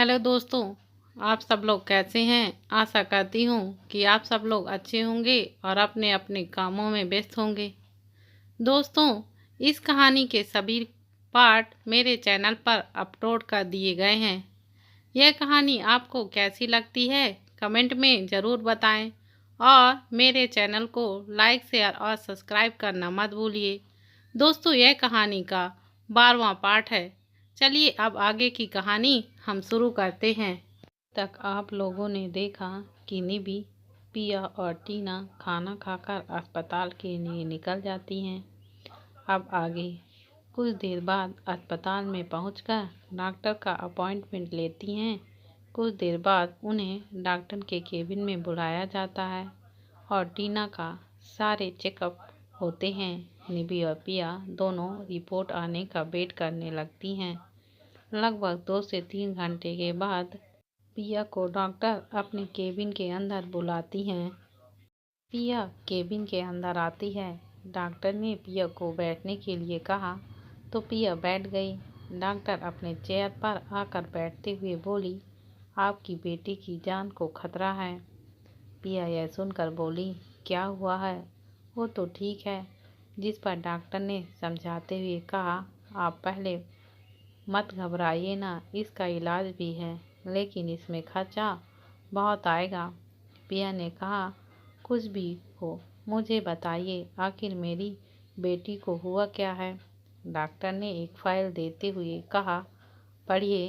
Hello दोस्तों, आप सब लोग कैसे हैं। आशा करती हूँ कि आप सब लोग अच्छे होंगे और अपने अपने कामों में व्यस्त होंगे। दोस्तों, इस कहानी के सभी पार्ट मेरे चैनल पर अपलोड कर दिए गए हैं। यह कहानी आपको कैसी लगती है कमेंट में ज़रूर बताएं और मेरे चैनल को लाइक शेयर और सब्सक्राइब करना मत भूलिए। दोस्तों, यह कहानी का 12वां पार्ट है। चलिए अब आगे की कहानी हम शुरू करते हैं। तक आप लोगों ने देखा कि निबी, पिया और टीना खाना खाकर अस्पताल के लिए निकल जाती हैं। अब आगे कुछ देर बाद अस्पताल में पहुंचकर डॉक्टर का अपॉइंटमेंट लेती हैं। कुछ देर बाद उन्हें डॉक्टर के केबिन में बुलाया जाता है और टीना का सारे चेकअप होते हैं। निबी और पिया दोनों रिपोर्ट आने का वेट करने लगती हैं। लगभग 2 से 3 घंटे के बाद पिया को डॉक्टर अपने केबिन के अंदर बुलाती हैं। पिया केबिन के अंदर आती है। डॉक्टर ने पिया को बैठने के लिए कहा तो पिया बैठ गई। डॉक्टर अपने चेयर पर आकर बैठते हुए बोली, आपकी बेटी की जान को खतरा है। पिया यह सुनकर बोली, क्या हुआ है। वो तो ठीक है। जिस पर डॉक्टर ने समझाते हुए कहा, आप पहले मत घबराइए ना, इसका इलाज भी है लेकिन इसमें खर्चा बहुत आएगा। पिया ने कहा, कुछ भी हो मुझे बताइए, आखिर मेरी बेटी को हुआ क्या है। डॉक्टर ने एक फाइल देते हुए कहा, पढ़िए।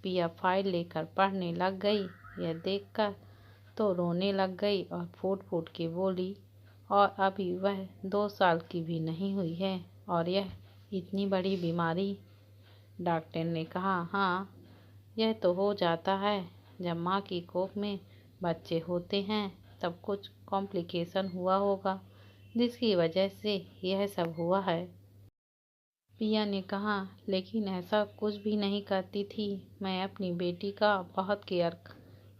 पिया फाइल लेकर पढ़ने लग गई। यह देखकर तो रोने लग गई और फूट फूट के बोली, और अभी वह 2 साल की भी नहीं हुई है और यह इतनी बड़ी बीमारी। डॉक्टर ने कहा, हाँ, यह तो हो जाता है जब माँ की कोख में बच्चे होते हैं, तब कुछ कॉम्प्लिकेशन हुआ होगा जिसकी वजह से यह सब हुआ है। पिया ने कहा, लेकिन ऐसा कुछ भी नहीं करती थी, मैं अपनी बेटी का बहुत केयर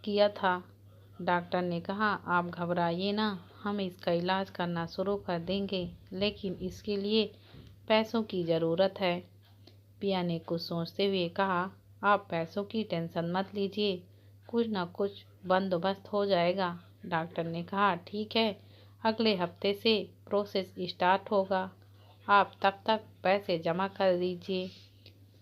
किया था। डॉक्टर ने कहा, आप घबराइए ना, हम इसका इलाज करना शुरू कर देंगे लेकिन इसके लिए पैसों की ज़रूरत है। पिया ने कुछ सोचते हुए कहा, आप पैसों की टेंशन मत लीजिए, कुछ न कुछ बंदोबस्त हो जाएगा। डॉक्टर ने कहा, ठीक है, अगले हफ्ते से प्रोसेस स्टार्ट होगा, आप तब तक पैसे जमा कर दीजिए।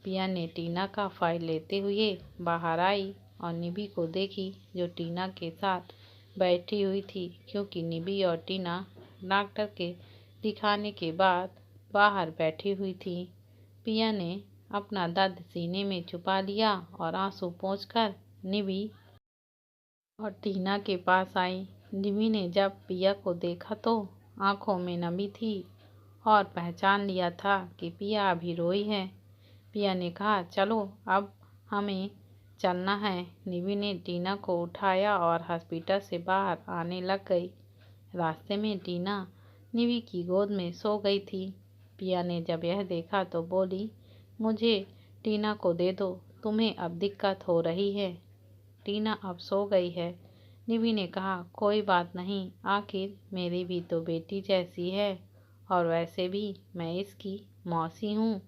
पिया ने टीना का फाइल लेते हुए बाहर आई और निबी को देखी जो टीना के साथ बैठी हुई थी, क्योंकि निबी और टीना डॉक्टर के दिखाने के बाद बाहर बैठी हुई थी। पिया ने अपना दर्द सीने में छुपा लिया और आंसू पोंछकर निबी और टीना के पास आई। निबी ने जब पिया को देखा तो आंखों में नमी थी और पहचान लिया था कि पिया अभी रोई है। पिया ने कहा, चलो अब हमें चलना है। निबी ने टीना को उठाया और हॉस्पिटल से बाहर आने लग गई। रास्ते में टीना निबी की गोद में सो गई थी। पिया ने जब यह देखा तो बोली, मुझे टीना को दे दो, तुम्हें अब दिक्कत हो रही है। टीना अब सो गई है। निबी ने कहा, कोई बात नहीं, आखिर मेरी भी तो बेटी जैसी है और वैसे भी मैं इसकी मौसी हूँ।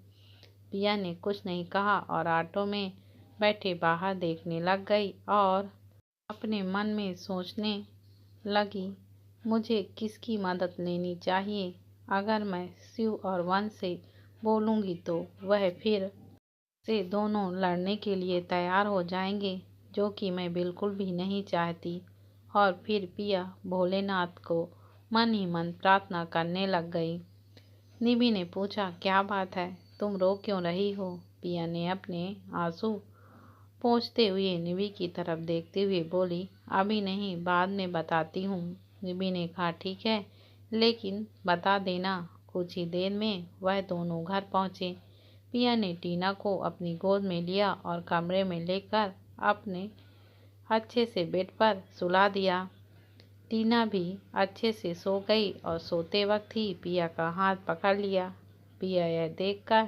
पिया ने कुछ नहीं कहा और ऑटो में बैठे बाहर देखने लग गई और अपने मन में सोचने लगी, मुझे किसकी मदद लेनी चाहिए। अगर मैं शिव और वंश से बोलूँगी तो वह फिर से दोनों लड़ने के लिए तैयार हो जाएंगे, जो कि मैं बिल्कुल भी नहीं चाहती। और फिर पिया भोलेनाथ को मन ही मन प्रार्थना करने लग गई। निबी ने पूछा, क्या बात है, तुम रो क्यों रही हो। पिया ने अपने आंसू पोंछते हुए निबी की तरफ देखते हुए बोली, अभी नहीं, बाद में बताती हूँ। निबी ने कहा, ठीक है, लेकिन बता देना। कुछ ही देर में वह दोनों घर पहुँचे। पिया ने टीना को अपनी गोद में लिया और कमरे में लेकर अपने अच्छे से बेड पर सुला दिया। टीना भी अच्छे से सो गई और सोते वक्त ही पिया का हाथ पकड़ लिया। पिया यह देखकर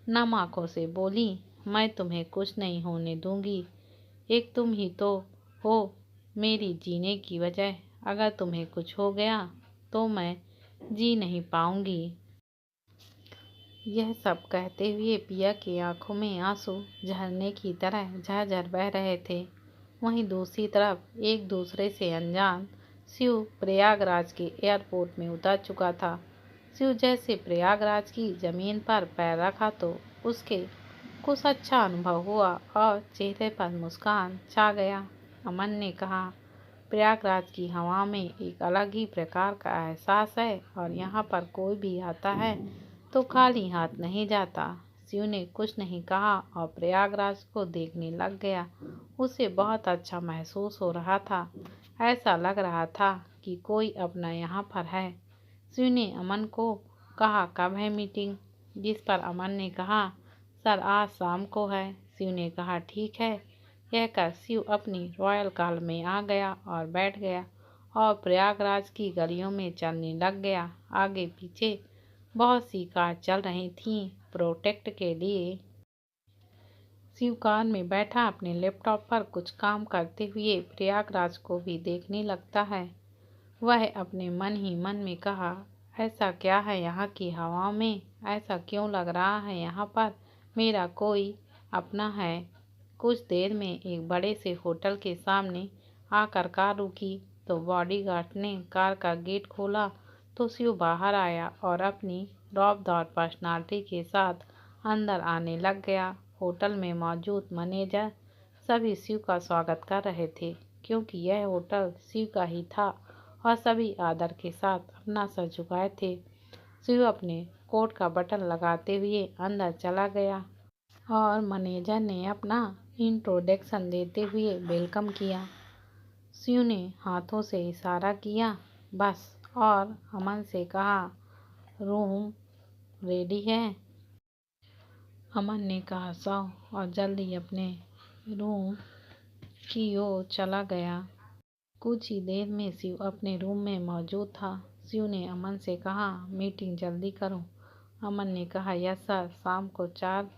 नम आंखों से बोली, मैं तुम्हें कुछ नहीं होने दूंगी, एक तुम ही तो हो मेरी जीने की वजह, अगर तुम्हें कुछ हो गया तो मैं जी नहीं पाऊंगी। यह सब कहते हुए पिया की आंखों में आंसू झरने की तरह झरझर बह रहे थे। वहीं दूसरी तरफ एक दूसरे से अनजान शिव प्रयागराज के एयरपोर्ट में उतर चुका था। शिव जैसे प्रयागराज की जमीन पर पैर रखा तो उसके कुछ अच्छा अनुभव हुआ और चेहरे पर मुस्कान छा गया। अमन ने कहा, प्रयागराज की हवा में एक अलग ही प्रकार का एहसास है और यहाँ पर कोई भी आता है तो खाली हाथ नहीं जाता। शिव ने कुछ नहीं कहा और प्रयागराज को देखने लग गया। उसे बहुत अच्छा महसूस हो रहा था। ऐसा लग रहा था कि कोई अपना यहाँ पर है। शिव ने अमन को कहा, कब है मीटिंग? जिस पर अमन ने कहा, सर आज शाम को है। शिव ने कहा, ठीक है। यह कर शिव अपनी रॉयल कार में आ गया और बैठ गया और प्रयागराज की गलियों में चलने लग गया। आगे पीछे बहुत सी कार चल रही थीं प्रोटेक्ट के लिए। शिव कार में बैठा अपने लैपटॉप पर कुछ काम करते हुए प्रयागराज को भी देखने लगता है। वह अपने मन ही मन में कहा, ऐसा क्या है यहाँ की हवा में? ऐसा क्यों लग रहा है यहाँ पर मेरा कोई अपना है? कुछ देर में एक बड़े से होटल के सामने आकर कार रुकी तो बॉडीगार्ड ने कार का गेट खोला तो शिव बाहर आया और अपनी रौबदार पर्सनालिटी के साथ अंदर आने लग गया। होटल में मौजूद मैनेजर सभी शिव का स्वागत कर रहे थे क्योंकि यह होटल शिव का ही था और सभी आदर के साथ अपना सर झुकाए थे। शिव अपने कोट का बटन लगाते हुए अंदर चला गया और मैनेजर ने अपना इंट्रोडक्शन देते हुए वेलकम किया। शिव ने हाथों से इशारा किया, बस, और अमन से कहा, रूम रेडी है? अमन ने कहा, सौ, और जल्दी अपने रूम की ओर चला गया। कुछ ही देर में शिव अपने रूम में मौजूद था। शिव ने अमन से कहा, मीटिंग जल्दी करो। अमन ने कहा, यस सर, शाम को 4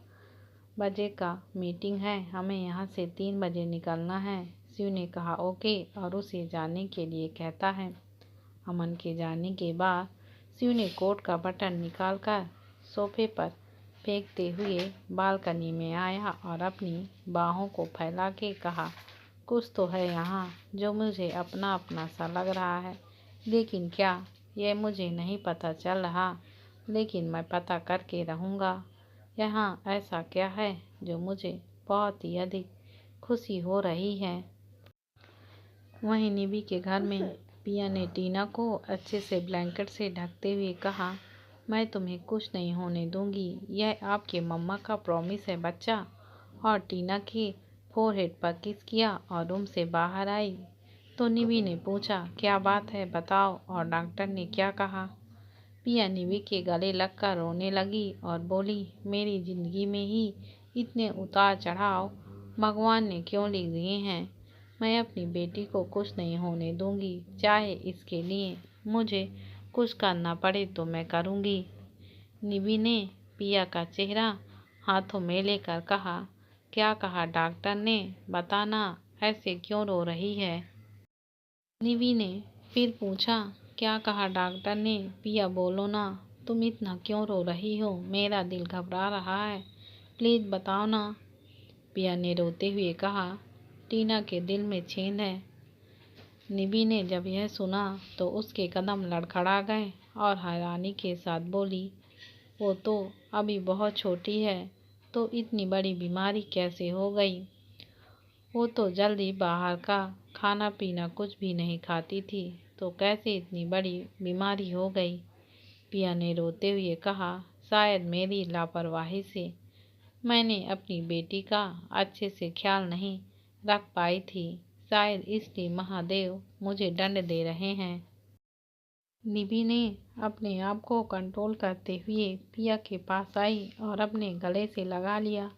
बजे का मीटिंग है, हमें यहाँ से 3 बजे निकलना है। शिव ने कहा, ओके, और उसे जाने के लिए कहता है। अमन के जाने के बाद शिव ने कोट का बटन निकालकर सोफे पर फेंकते हुए बालकनी में आया और अपनी बाहों को फैला के कहा, कुछ तो है यहाँ जो मुझे अपना अपना सा लग रहा है, लेकिन क्या, यह मुझे नहीं पता चल रहा, लेकिन मैं पता करके रहूँगा। यहाँ ऐसा क्या है जो मुझे बहुत ही अधिक खुशी हो रही है। वहीं निवि के घर में पिया ने टीना को अच्छे से ब्लैंकेट से ढकते हुए कहा, मैं तुम्हें कुछ नहीं होने दूंगी, यह आपके मम्मा का प्रॉमिस है बच्चा। और टीना के फोरहेड पर किस किया और रूम से बाहर आई तो निवि ने पूछा, क्या बात है बताओ, और डॉक्टर ने क्या कहा? पिया निवि के गले लगकर रोने लगी और बोली, मेरी जिंदगी में ही इतने उतार चढ़ाव भगवान ने क्यों लिख दिए हैं? मैं अपनी बेटी को कुछ नहीं होने दूंगी, चाहे इसके लिए मुझे कुछ करना पड़े तो मैं करूंगी। निवि ने पिया का चेहरा हाथों में लेकर कहा, क्या कहा डॉक्टर ने? बताना, ऐसे क्यों रो रही है? निवि ने फिर पूछा, क्या कहा डॉक्टर ने? पिया बोलो ना, तुम इतना क्यों रो रही हो? मेरा दिल घबरा रहा है, प्लीज बताओ ना। पिया ने रोते हुए कहा, टीना के दिल में छेद है। निवि ने जब यह सुना तो उसके कदम लड़खड़ा गए और हैरानी के साथ बोली, वो तो अभी बहुत छोटी है, तो इतनी बड़ी बीमारी कैसे हो गई? वो तो जल्दी बाहर का खाना पीना कुछ भी नहीं खाती थी, तो कैसे इतनी बड़ी बीमारी हो गई? पिया ने रोते हुए कहा, शायद मेरी लापरवाही से मैंने अपनी बेटी का अच्छे से ख्याल नहीं रख पाई थी, शायद इसलिए महादेव मुझे दंड दे रहे हैं। निवि ने अपने आप को कंट्रोल करते हुए पिया के पास आई और अपने गले से लगा लिया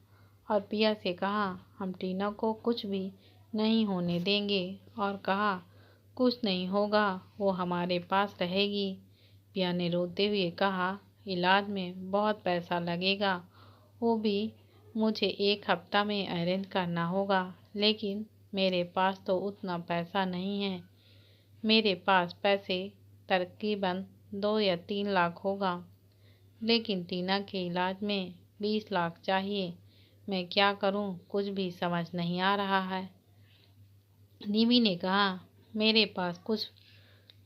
और पिया से कहा, हम टीना को कुछ भी नहीं होने देंगे, और कहा, कुछ नहीं होगा, वो हमारे पास रहेगी। पिया ने रोते हुए कहा, इलाज में बहुत पैसा लगेगा, वो भी मुझे 1 हफ्ता में अरेंज करना होगा, लेकिन मेरे पास तो उतना पैसा नहीं है। मेरे पास पैसे तकरीबन 2 या 3 लाख होगा। लेकिन टीना के इलाज में 20 लाख चाहिए। मैं क्या करूं, कुछ भी समझ नहीं आ रहा है। निवी ने कहा, मेरे पास कुछ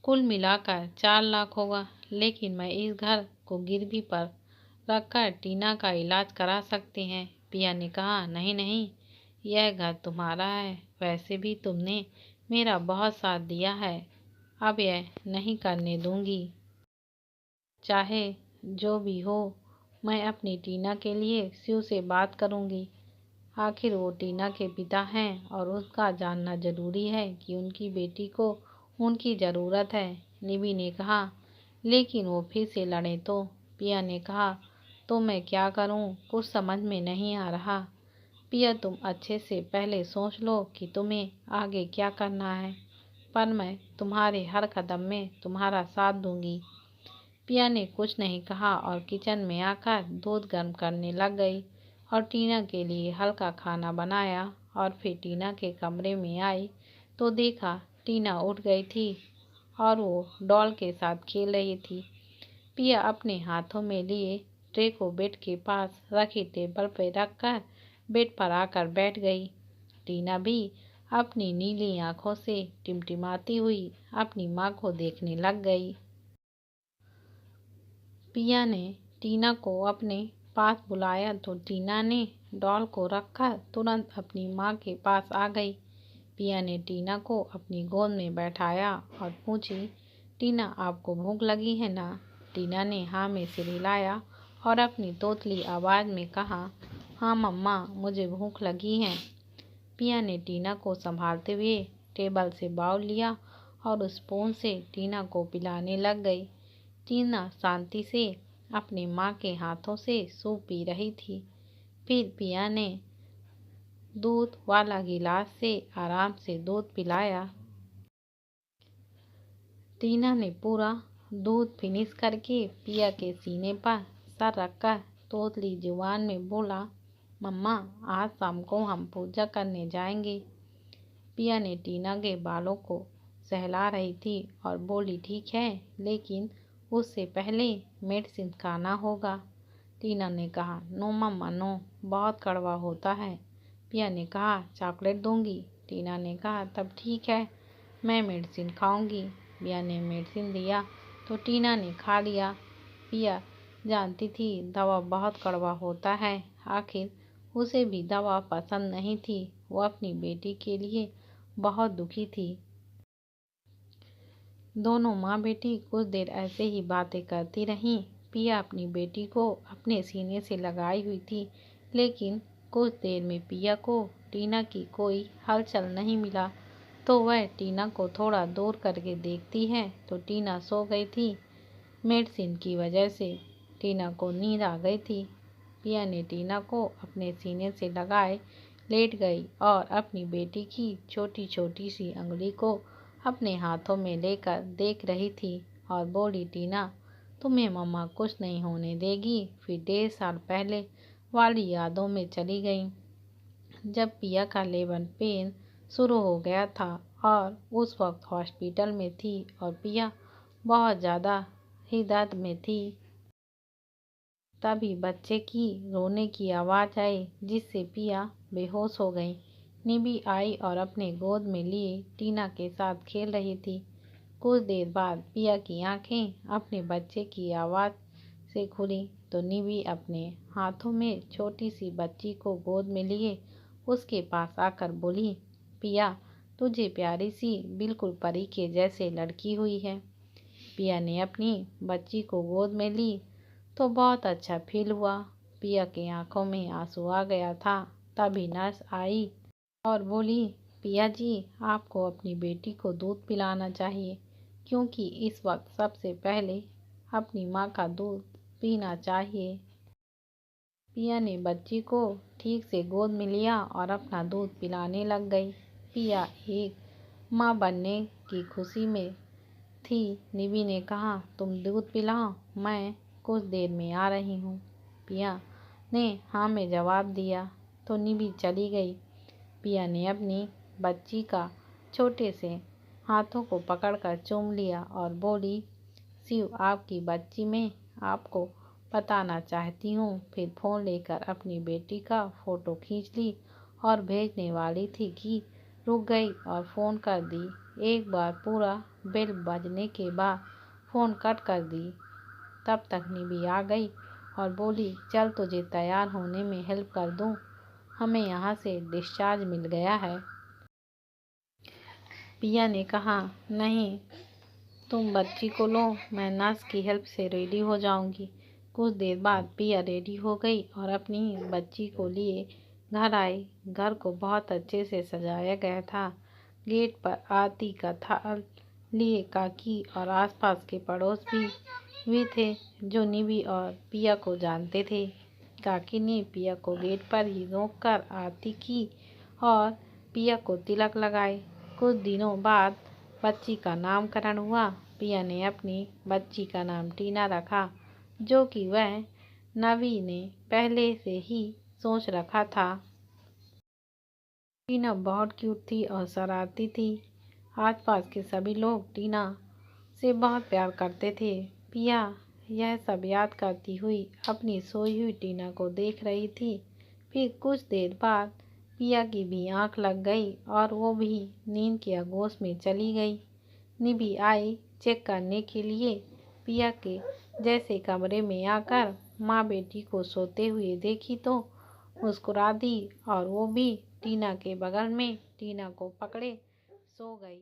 कुल मिलाकर 4 लाख होगा, लेकिन मैं इस घर को गिरवी पर रखकर टीना का इलाज करा सकती हैं। पिया ने कहा, नहीं नहीं, यह घर तुम्हारा है। वैसे भी तुमने मेरा बहुत साथ दिया है, अब यह नहीं करने दूंगी। चाहे जो भी हो, मैं अपनी टीना के लिए शिव से बात करूंगी। आखिर वो टीना के पिता हैं और उसका जानना जरूरी है कि उनकी बेटी को उनकी ज़रूरत है। निवी ने कहा, लेकिन वो फिर से लड़े तो? पिया ने कहा, तो मैं क्या करूं, कुछ समझ में नहीं आ रहा। पिया, तुम अच्छे से पहले सोच लो कि तुम्हें आगे क्या करना है, पर मैं तुम्हारे हर कदम में तुम्हारा साथ दूंगी। पिया ने कुछ नहीं कहा और किचन में आकर दूध गर्म करने लग गई और टीना के लिए हल्का खाना बनाया। और फिर टीना के कमरे में आई तो देखा टीना उठ गई थी और वो डॉल के साथ खेल रही थी। पिया अपने हाथों में लिए ट्रे को बेड के पास रखी टेबल पर रखकर बेड पर आकर बैठ गई। टीना भी अपनी नीली आंखों से टिमटिमाती हुई अपनी माँ को देखने लग गई। पिया ने टीना को अपने पास बुलाया तो टीना ने डॉल को रखकर तुरंत अपनी माँ के पास आ गई। पिया ने टीना को अपनी गोद में बैठाया और पूछी, टीना, आपको भूख लगी है ना? टीना ने हाँ में सिर हिलाया और अपनी तोतली आवाज़ में कहा, हाँ मम्मा, मुझे भूख लगी है। पिया ने टीना को संभालते हुए टेबल से बाउल लिया और स्पून से टीना को पिलाने लग गई। टीना शांति से अपनी माँ के हाथों से सूप पी रही थी। फिर पिया ने दूध वाला गिलास से आराम से दूध पिलाया। टीना ने पूरा दूध फिनिश करके पिया के सीने पर सर रखकर तोतली जुबान में बोला, मम्मा, आज शाम को हम पूजा करने जाएंगे। पिया ने टीना के बालों को सहला रही थी और बोली, ठीक है, लेकिन उससे पहले मेडिसिन खाना होगा। टीना ने कहा, नो मम्मा नो, बहुत कड़वा होता है। पिया ने कहा, चॉकलेट दूंगी। टीना ने कहा, तब ठीक है, मैं मेडिसिन खाऊंगी। पिया ने मेडिसिन दिया तो टीना ने खा लिया। पिया जानती थी दवा बहुत कड़वा होता है, आखिर उसे भी दवा पसंद नहीं थी। वो अपनी बेटी के लिए बहुत दुखी थी। दोनों माँ बेटी कुछ देर ऐसे ही बातें करती रहीं। पिया अपनी बेटी को अपने सीने से लगाई हुई थी, लेकिन कुछ देर में पिया को टीना की कोई हलचल नहीं मिला तो वह टीना को थोड़ा दूर करके देखती है तो टीना सो गई थी। मेडिसिन की वजह से टीना को नींद आ गई थी। पिया ने टीना को अपने सीने से लगाए लेट गई और अपनी बेटी की छोटी छोटी सी अंगुली को अपने हाथों में लेकर देख रही थी और बोली, टीना, तुम्हें मम्मा कुछ नहीं होने देगी। फिर 1.5 साल पहले वाली यादों में चली गई, जब पिया का लेबर पेन शुरू हो गया था और उस वक्त हॉस्पिटल में थी और पिया बहुत ज़्यादा ही दर्द में थी। तभी बच्चे की रोने की आवाज़ आई, जिससे पिया बेहोश हो गई। निबी आई और अपने गोद में लिए टीना के साथ खेल रही थी। कुछ देर बाद पिया की आंखें अपने बच्चे की आवाज़ से खुली तो निबी अपने हाथों में छोटी सी बच्ची को गोद में लिए उसके पास आकर बोली, पिया, तुझे प्यारी सी बिल्कुल परी के जैसे लड़की हुई है। पिया ने अपनी बच्ची को गोद में ली तो बहुत अच्छा फील हुआ। पिया की आंखों में आंसू आ गया था। तभी नर्स आई और बोली, पिया जी, आपको अपनी बेटी को दूध पिलाना चाहिए, क्योंकि इस वक्त सबसे पहले अपनी माँ का दूध पीना चाहिए। पिया ने बच्ची को ठीक से गोद में लिया और अपना दूध पिलाने लग गई। पिया एक माँ बनने की खुशी में थी। निवी ने कहा, तुम दूध पिलाओ, मैं कुछ देर में आ रही हूँ। पिया ने हाँ में जवाब दिया तो निवी चली गई। पिया ने अपनी बच्ची का छोटे से हाथों को पकड़कर चूम लिया और बोली, शिव आपकी बच्ची में आपको बताना चाहती हूँ। फिर फ़ोन लेकर अपनी बेटी का फ़ोटो खींच ली और भेजने वाली थी कि रुक गई और फ़ोन कर दी। एक बार पूरा बेल बजने के बाद फ़ोन कट कर दी। तब तक निधि आ गई और बोली, चल तुझे तैयार होने में हेल्प कर दूँ, हमें यहाँ से डिस्चार्ज मिल गया है। पिया ने कहा, नहीं, तुम बच्ची को लो, मैं नर्स की हेल्प से रेडी हो जाऊंगी। कुछ देर बाद पिया रेडी हो गई और अपनी बच्ची को लिए घर आई। घर को बहुत अच्छे से सजाया गया था। गेट पर आरती का थाल लिए काकी और आसपास के पड़ोस भी थे जो निधि और पिया को जानते थे। काकी ने पिया को गेट पर ही रोककर आरती की और पिया को तिलक लगाए। कुछ दिनों बाद बच्ची का नामकरण हुआ। पिया ने अपनी बच्ची का नाम टीना रखा, जो कि वह निधि ने पहले से ही सोच रखा था। टीना बहुत क्यूट थी और शरारती थी। आसपास के सभी लोग टीना से बहुत प्यार करते थे। पिया यह सब याद करती हुई अपनी सोई हुई टीना को देख रही थी। फिर कुछ देर बाद पिया की भी आंख लग गई और वो भी नींद के आगोश में चली गई। निधि आई चेक करने के लिए। पिया के जैसे कमरे में आकर माँ बेटी को सोते हुए देखी तो मुस्कुरा दी और वो भी टीना के बगल में टीना को पकड़े सो गई।